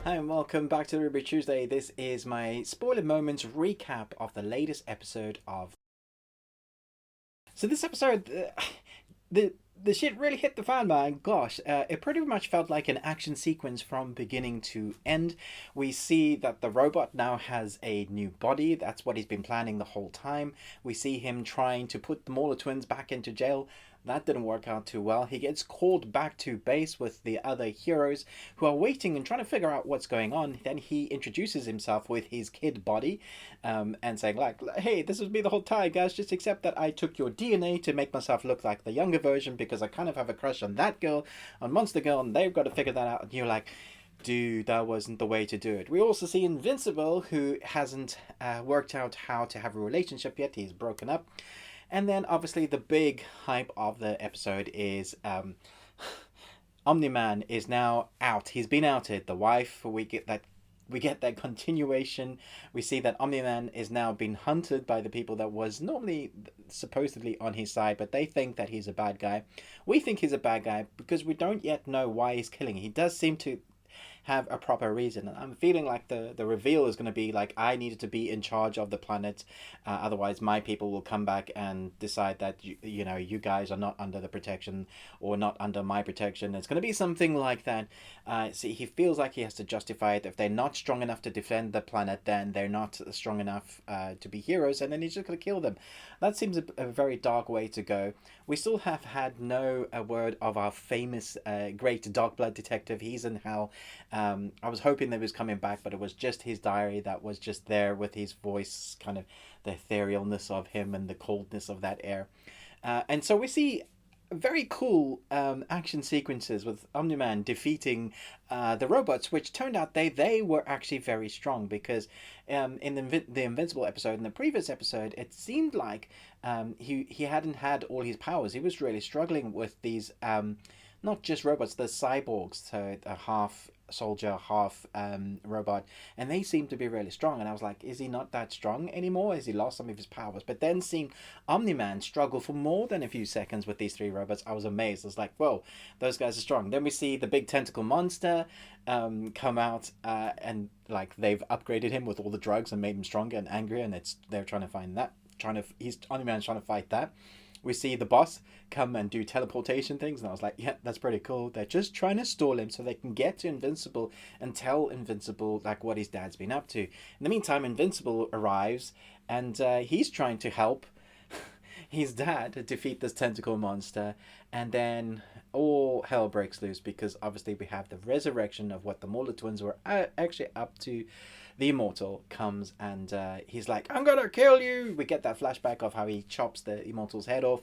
Hi and welcome back to the Ruby Tuesday. This is my spoiler moments recap of the latest episode of. So this episode, the shit really hit the fan, man. Gosh, it pretty much felt like an action sequence from beginning to end. We see that the robot now has a new body. That's what he's been planning the whole time. We see him trying to put the Mauler twins back into jail. That didn't work out too well. He gets called back to base with the other heroes who are waiting and trying to figure out what's going on. Then he introduces himself with his kid body, and saying like, "Hey, this was me the whole time, guys. Just accept that I took your DNA to make myself look like the younger version because I kind of have a crush on that girl, on Monster Girl, and they've got to figure that out." And you're like, dude, that wasn't the way to do it. We also see Invincible, who hasn't worked out how to have a relationship yet. He's broken up. And then obviously the big hype of the episode is Omni-Man is now out. He's been outed. The wife, we get that continuation. We see that Omni-Man is now being hunted by the people that was normally supposedly on his side, but they think that he's a bad guy. We think he's a bad guy because we don't yet know why he's killing. He does seem to have a proper reason. And I'm feeling like the reveal is going to be like, I needed to be in charge of the planet, otherwise my people will come back and decide that you guys are not under the protection or not under my protection. It's going to be something like that. See, he feels like he has to justify it. If they're not strong enough to defend the planet, then they're not strong enough to be heroes, and then he's just going to kill them. That seems a very dark way to go. We still have had no word of our famous great dark blood detective. He's in hell. I was hoping that he was coming back, but it was just his diary that was just there with his voice, kind of the etherealness of him and the coldness of that air. And so we see very cool action sequences with Omni-Man defeating the robots, which turned out they were actually very strong because in the Invincible episode, in the previous episode, it seemed like he hadn't had all his powers. He was really struggling with these not just robots, the cyborgs, so a half soldier, half robot, and they seem to be really strong. And I was like, is he not that strong anymore? Has he lost some of his powers? But then seeing Omni-Man struggle for more than a few seconds with these three robots, I was amazed. I was like, whoa, those guys are strong. Then we see the big tentacle monster come out, and like they've upgraded him with all the drugs and made him stronger and angrier, and they're trying to find that. He's Omni-Man's trying to fight that. We see the boss come and do teleportation things, and I was like, yeah, that's pretty cool. They're just trying to stall him so they can get to Invincible and tell Invincible like what his dad's been up to. In the meantime, Invincible arrives, and he's trying to help his dad defeat this tentacle monster, and then all hell breaks loose because obviously we have the resurrection of what the Mauler twins were actually up to. The Immortal comes and he's like, "I'm gonna kill you." We get that flashback of how he chops the Immortal's head off,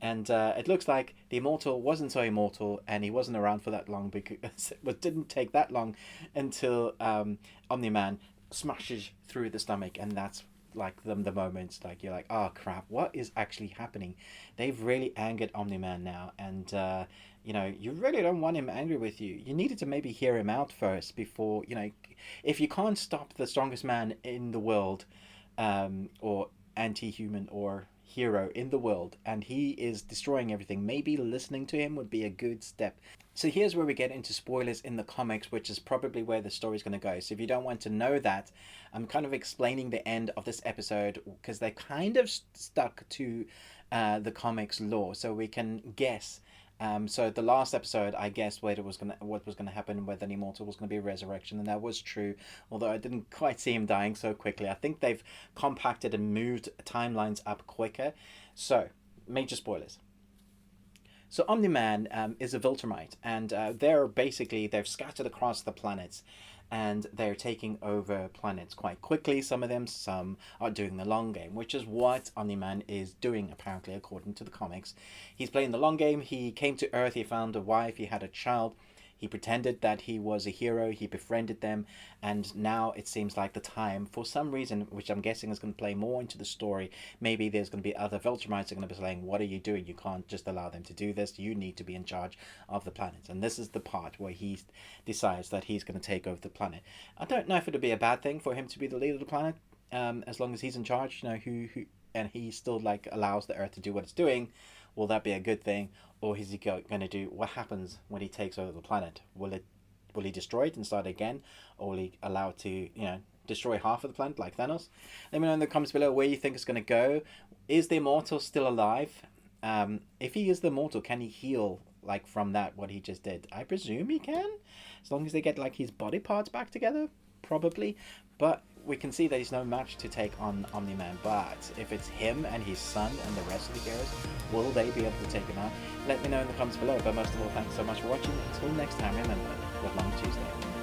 and it looks like the Immortal wasn't so immortal, and he wasn't around for that long because it didn't take that long until Omni-Man smashes through the stomach, and that's like the moments like you're like, oh crap, what is actually happening? They've really angered Omni-Man now, and you really don't want him angry with you. You needed to maybe hear him out first before, if you can't stop the strongest man in the world, or anti-human or hero in the world, and he is destroying everything, maybe listening to him would be a good step. So here's where we get into spoilers in the comics, which is probably where the story's going to go. So if you don't want to know that, I'm kind of explaining the end of this episode because they kind of stuck to the comics lore, so we can guess. So the last episode, I guessed what was gonna happen, whether an immortal was gonna be a resurrection, and that was true. Although I didn't quite see him dying so quickly. I think they've compacted and moved timelines up quicker. So major spoilers. So Omni-Man is a Viltrumite, and they've scattered across the planets, and they're taking over planets quite quickly. Some are doing the long game, which is what Omni-Man is doing apparently, according to the comics. He's playing the long game. He came to Earth. He found a wife. He had a child. He pretended that he was a hero. He befriended them, and now it seems like the time, for some reason, which I'm guessing is going to play more into the story. Maybe there's going to be other Viltrumites that are going to be saying, "What are you doing? You can't just allow them to do this. You need to be in charge of the planet." And this is the part where he decides that he's going to take over the planet. I don't know if it'd be a bad thing for him to be the leader of the planet, as long as he's in charge. Who and he still like allows the Earth to do what it's doing. Will that be a good thing, or is he going to do? What happens when he takes over the planet? Will Will he destroy it and start again, or will he allow it to, destroy half of the planet like Thanos? Let me know in the comments below where you think it's going to go. Is the Immortal still alive? If he is the Immortal, can he heal like from that what he just did? I presume he can, as long as they get like his body parts back together, probably. But we can see that he's no match to take on Omni-Man. But if it's him and his son and the rest of the heroes, will they be able to take him out? Let me know in the comments below. But most of all, thanks so much for watching. Until next time, remember, good long Tuesday.